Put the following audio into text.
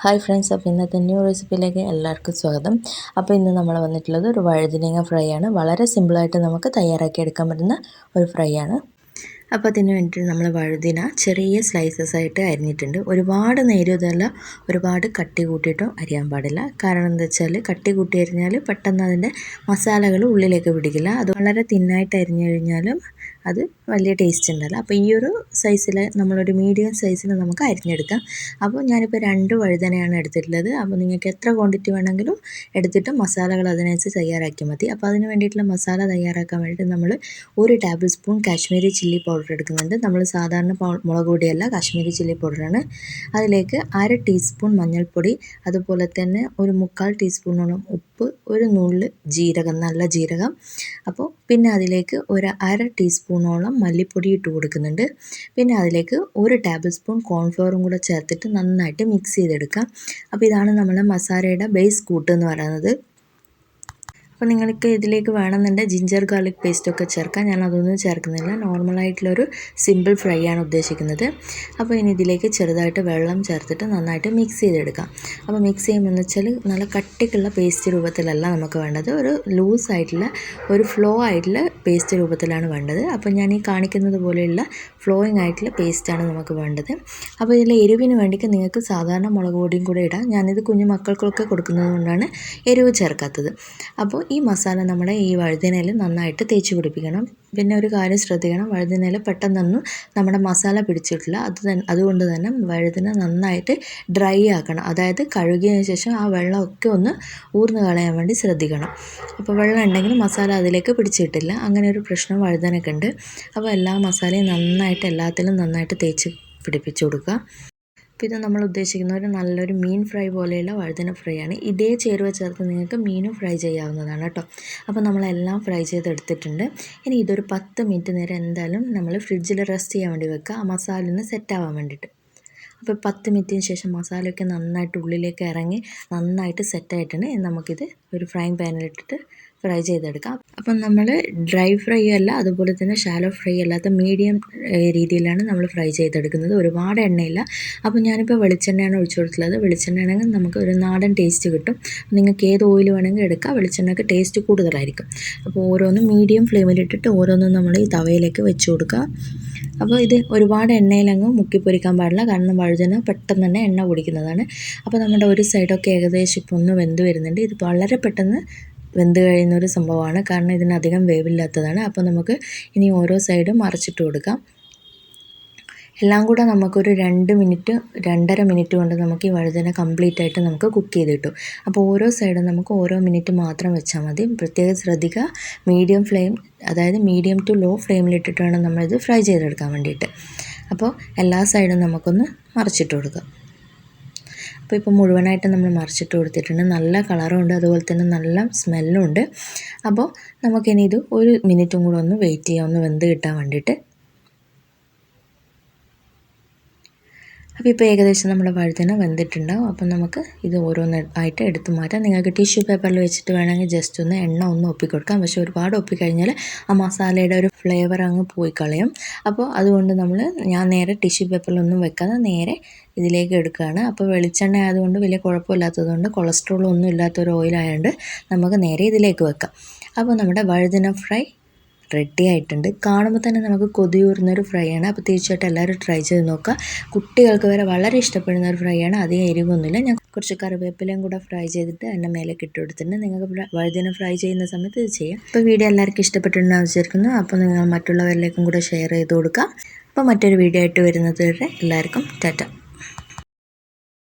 Hi friends, അപ്പോൾ ഇന്നത്തെ new റെസിപ്പിയിലേക്ക് എല്ലാവർക്കും സ്വാഗതം. അപ്പോൾ ഇന്ന് നമ്മൾ വന്നിട്ടുള്ളത് ഒരു വഴുതനങ്ങ ഫ്രൈ ആണ്. വളരെ സിമ്പിളായിട്ട് നമുക്ക് തയ്യാറാക്കി എടുക്കാൻ പറ്റുന്ന ഒരു ഫ്രൈ ആണ്. അപ്പോൾ അതിന് വേണ്ടിയിട്ട് നമ്മൾ വഴുതിന ചെറിയ സ്ലൈസസ് ആയിട്ട് അരിഞ്ഞിട്ടുണ്ട്. ഒരുപാട് നേരിയതല്ല, ഒരുപാട് കട്ടി കൂട്ടിയിട്ടും അരിയാൻ പാടില്ല. കാരണം എന്താ വെച്ചാൽ കട്ടി കൂട്ടി അരിഞ്ഞാൽ പെട്ടെന്ന് അതിൻ്റെ മസാലകൾ ഉള്ളിലേക്ക് പിടിക്കില്ല. അത് വളരെ തിന്നായിട്ട് അരിഞ്ഞു കഴിഞ്ഞാലും അത് വലിയ ടേസ്റ്റ് ഉണ്ടല്ല. അപ്പോൾ ഈ ഒരു സൈസിൽ നമ്മളൊരു മീഡിയം സൈസിൽ നമുക്ക് അരിഞ്ഞെടുക്കാം. അപ്പോൾ ഞാനിപ്പോൾ 2 വഴുതനയാണ് എടുത്തിട്ടുള്ളത്. അപ്പോൾ നിങ്ങൾക്ക് എത്ര ക്വാണ്ടിറ്റി വേണമെങ്കിലും എടുത്തിട്ട് മസാലകൾ അതിനനുസരിച്ച് തയ്യാറാക്കിയാൽ മതി. അപ്പോൾ അതിന് വേണ്ടിയിട്ടുള്ള മസാല തയ്യാറാക്കാൻ വേണ്ടിയിട്ട് നമ്മൾ 1 table spoon Kashmiri chilli powder എടുക്കുന്നുണ്ട്. നമ്മൾ സാധാരണ മുളക് പൊടിയല്ല, കാശ്മീരി ചില്ലി പൗഡറാണ്. അതിലേക്ക് 1/2 ടീസ്പൂൺ മഞ്ഞൾപ്പൊടി, അതുപോലെ തന്നെ ഒരു 1/4 ടീസ്പൂണോളം ഉപ്പ്, ഒരു നുള്ള് ജീരകം, നല്ല ജീരകം. അപ്പോൾ പിന്നെ അതിലേക്ക് ഒരു 1/2 ടീസ്പൂണോളം മല്ലിപ്പൊടി ഇട്ട് കൊടുക്കുന്നുണ്ട്. പിന്നെ അതിലേക്ക് 1 ടേബിൾ സ്പൂൺ കോൺഫ്ലവറും കൂടെ ചേർത്തിട്ട് നന്നായിട്ട് മിക്സ് ചെയ്തെടുക്കാം. അപ്പോൾ ഇതാണ് നമ്മുടെ മസാലയുടെ ബേസ് കൂട്ട് എന്ന് പറയുന്നത്. അപ്പോൾ നിങ്ങൾക്ക് ഇതിലേക്ക് വേണമെന്നുണ്ടെങ്കിൽ ജിഞ്ചർ ഗാർലിക് പേസ്റ്റൊക്കെ ചേർക്കാം. ഞാൻ അതൊന്നും ചേർക്കുന്നില്ല. നോർമലായിട്ടുള്ളൊരു സിമ്പിൾ ഫ്രൈ ആണ് ഉദ്ദേശിക്കുന്നത്. അപ്പോൾ ഇനി ഇതിലേക്ക് ചെറുതായിട്ട് വെള്ളം ചേർത്തിട്ട് നന്നായിട്ട് മിക്സ് ചെയ്തെടുക്കാം. അപ്പോൾ മിക്സ് ചെയ്യുമ്പോൾ എന്ന് വെച്ചാൽ നല്ല കട്ടിക്കുള്ള പേസ്റ്റ് രൂപത്തിലല്ല നമുക്ക് വേണ്ടത്, ഒരു ലൂസായിട്ടുള്ള ഒരു ഫ്ലോ ആയിട്ടുള്ള പേസ്റ്റ് രൂപത്തിലാണ് വേണ്ടത്. അപ്പോൾ ഞാൻ ഈ കാണിക്കുന്നത് പോലെയുള്ള ഫ്ലോയിങ് ആയിട്ടുള്ള പേസ്റ്റാണ് നമുക്ക് വേണ്ടത്. അപ്പോൾ ഇതിൽ എരിവിന് വേണ്ടിയിട്ട് നിങ്ങൾക്ക് സാധാരണ മുളക് പൊടിയും കൂടെ ഇടാം. ഞാനിത് കുഞ്ഞു മക്കൾക്കൊക്കെ കൊടുക്കുന്നത് കൊണ്ടാണ് എരിവ് ചേർക്കാത്തത്. അപ്പോൾ ഈ മസാല നമ്മുടെ ഈ വഴുതനയിൽ നന്നായിട്ട് തേച്ച് പിടിപ്പിക്കണം. പിന്നെ ഒരു കാര്യം ശ്രദ്ധിക്കണം, വഴുതനയിൽ പെട്ടെന്നൊന്നും നമ്മുടെ മസാല പിടിച്ചിട്ടില്ല. അതുകൊണ്ട് തന്നെ വഴുതന നന്നായിട്ട് ഡ്രൈ ആക്കണം. അതായത് കഴുകിയതിന് ശേഷം ആ വെള്ളമൊക്കെ ഒന്ന് ഊർന്ന് കളയാൻ വേണ്ടി ശ്രദ്ധിക്കണം. അപ്പോൾ വെള്ളം ഉണ്ടെങ്കിൽ മസാല അതിലേക്ക് പിടിച്ചിട്ടില്ല. അങ്ങനെ ഒരു പ്രശ്നം വഴുതനയ്ക്ക് ഉണ്ട്. അപ്പോൾ എല്ലാ മസാലയും നന്നായിട്ട് എല്ലാത്തിലും നന്നായിട്ട് തേച്ച് പിടിപ്പിച്ച് കൊടുക്കുക. അപ്പോൾ ഇത് നമ്മൾ ഉദ്ദേശിക്കുന്ന ഒരു നല്ലൊരു മീൻ ഫ്രൈ പോലെയുള്ള വഴുതന ഫ്രൈ ആണ്. ഇതേ ചേരുവ ചേർത്ത് നിങ്ങൾക്ക് മീനും ഫ്രൈ ചെയ്യാവുന്നതാണ് കേട്ടോ. അപ്പോൾ നമ്മളെല്ലാം ഫ്രൈ ചെയ്തെടുത്തിട്ടുണ്ട്. ഇനി ഇതൊരു 10 മിനിറ്റ് നേരം എന്തായാലും നമ്മൾ ഫ്രിഡ്ജിൽ റെസ്റ്റ് ചെയ്യാൻ വേണ്ടി വെക്കുക, ആ മസാല ഒന്ന് സെറ്റാവാൻ വേണ്ടിയിട്ട്. അപ്പോൾ 10 മിനിറ്റിന് ശേഷം മസാലയൊക്കെ നന്നായിട്ട് ഉള്ളിലേക്ക് ഇറങ്ങി നന്നായിട്ട് സെറ്റായിട്ടുണ്ട്. നമുക്കിത് ഒരു ഫ്രൈങ് പാനിലിട്ടിട്ട് ഫ്രൈ ചെയ്തെടുക്കാം. അപ്പം നമ്മൾ ഡ്രൈ ഫ്രൈ അല്ല, അതുപോലെ തന്നെ ഷാലോ ഫ്രൈ അല്ലാത്ത മീഡിയം രീതിയിലാണ് നമ്മൾ ഫ്രൈ ചെയ്തെടുക്കുന്നത്. ഒരുപാട് എണ്ണയില്ല. അപ്പോൾ ഞാനിപ്പോൾ വെളിച്ചെണ്ണയാണ് ഒഴിച്ചു കൊടുത്തുള്ളത്. വെളിച്ചെണ്ണയാണെങ്കിൽ നമുക്ക് ഒരു നാടൻ ടേസ്റ്റ് കിട്ടും. നിങ്ങൾക്ക് ഏത് ഓയിൽ വേണമെങ്കിൽ എടുക്കാം, വെളിച്ചെണ്ണയ്ക്ക് ടേസ്റ്റ് കൂടുതലായിരിക്കും. അപ്പോൾ ഓരോന്നും മീഡിയം ഫ്ലെയിമിലിട്ടിട്ട് ഓരോന്നും നമ്മൾ ഈ തവയിലേക്ക് വെച്ച് കൊടുക്കുക. അപ്പോൾ ഇത് ഒരുപാട് എണ്ണയിലങ്ങ് മുക്കിപ്പൊരിക്കാൻ പാടില്ല, കാരണം വഴുതന പെട്ടെന്ന് തന്നെ എണ്ണ കുടിക്കുന്നതാണ്. അപ്പോൾ നമ്മുടെ ഒരു സൈഡൊക്കെ ഏകദേശം ഇപ്പോൾ ഒന്ന് വെന്ത് വരുന്നുണ്ട്. ഇത് വളരെ പെട്ടെന്ന് വെന്ത് കഴിയുന്നൊരു സംഭവമാണ്, കാരണം ഇതിനധികം വേവില്ലാത്തതാണ്. അപ്പോൾ നമുക്ക് ഇനി ഓരോ സൈഡും മറിച്ചിട്ട് കൊടുക്കാം. എല്ലാം കൂടെ നമുക്കൊരു 2 മിനിറ്റ് 2.5 മിനിറ്റ് കൊണ്ട് നമുക്ക് ഈ വഴുതന കംപ്ലീറ്റ് ആയിട്ട് നമുക്ക് കുക്ക് ചെയ്ത് കിട്ടും. അപ്പോൾ ഓരോ സൈഡും നമുക്ക് ഓരോ മിനിറ്റ് മാത്രം വെച്ചാൽ മതി. പ്രത്യേകം ശ്രദ്ധിക്കുക, മീഡിയം ഫ്ലെയിം, അതായത് മീഡിയം ടു ലോ ഫ്ലെയിമിലിട്ടിട്ട് വേണം നമ്മളിത് ഫ്രൈ ചെയ്തെടുക്കാൻ വേണ്ടിയിട്ട്. അപ്പോൾ എല്ലാ സൈഡും നമുക്കൊന്ന് മറിച്ചിട്ട് കൊടുക്കാം. അപ്പോൾ ഇപ്പോൾ മുഴുവനായിട്ട് നമ്മൾ മറിച്ചിട്ട് കൊടുത്തിട്ടുണ്ട്. നല്ല കളറും ഉണ്ട്, അതുപോലെ തന്നെ നല്ല സ്മെല്ലും ഉണ്ട്. അപ്പോൾ നമുക്കിനി ഇത് 1 മിനിറ്റും കൂടെ ഒന്ന് വെയിറ്റ് ചെയ്യാം, ഒന്ന് വെന്ത് കിട്ടാൻ വേണ്ടിയിട്ട്. അപ്പോൾ ഇപ്പോൾ ഏകദേശം നമ്മുടെ വഴുതന വെന്തിട്ടുണ്ടാവും. അപ്പം നമുക്ക് ഇത് ഓരോന്നായിട്ട് എടുത്ത് മാറ്റാം. നിങ്ങൾക്ക് ടിഷ്യൂ പേപ്പറിൽ വെച്ചിട്ട് വേണമെങ്കിൽ ജസ്റ്റ് ഒന്ന് എണ്ണ ഒന്ന് ഒപ്പിക്കൊടുക്കാം. പക്ഷേ ഒരുപാട് ഒപ്പിക്കഴിഞ്ഞാൽ ആ മസാലയുടെ ഒരു ഫ്ലേവർ അങ്ങ് പോയി കളയും. അപ്പോൾ അതുകൊണ്ട് ഞാൻ നേരെ ടിഷ്യൂ പേപ്പറിലൊന്നും വെക്കാതെ നേരെ ഇതിലേക്ക് എടുക്കുകയാണ്. അപ്പോൾ വെളിച്ചെണ്ണ ആയതുകൊണ്ട് വലിയ കുഴപ്പമില്ലാത്തതുകൊണ്ട്, കൊളസ്ട്രോളൊന്നും ഇല്ലാത്തൊരു ഓയിലായതുകൊണ്ട് നമുക്ക് നേരെ ഇതിലേക്ക് വെക്കാം. അപ്പോൾ നമ്മുടെ വഴുതന ഫ്രൈ റെഡി ആയിട്ടുണ്ട്. കാണുമ്പോൾ തന്നെ നമുക്ക് കൊതിയൂറുന്നൊരു ഫ്രൈ ആണ്. അപ്പോൾ തീർച്ചയായിട്ടും എല്ലാവരും ട്രൈ ചെയ്ത് നോക്കുക. കുട്ടികൾക്ക് വരെ വളരെ ഇഷ്ടപ്പെടുന്ന ഒരു ഫ്രൈ ആണ്. അധികം എരിവൊന്നുമില്ല. ഞാൻ കുറച്ച് കറിവേപ്പിലയും കൂടെ ഫ്രൈ ചെയ്തിട്ട് എൻ്റെ മേലേക്ക് ഇട്ട് കൊടുത്തിട്ടുണ്ട്. നിങ്ങൾക്ക് വഴുതന ഫ്രൈ ചെയ്യുന്ന സമയത്ത് ഇത് ചെയ്യാം. അപ്പോൾ വീഡിയോ എല്ലാവർക്കും ഇഷ്ടപ്പെട്ടിട്ടുണ്ടെന്ന് വിചാരിക്കുന്നു. അപ്പോൾ നിങ്ങൾ മറ്റുള്ളവരിലേക്കും കൂടെ ഷെയർ ചെയ്ത് കൊടുക്കുക. അപ്പോൾ മറ്റൊരു വീഡിയോ ആയിട്ട് വരുന്നത് വരെ എല്ലാവർക്കും ടാറ്റ.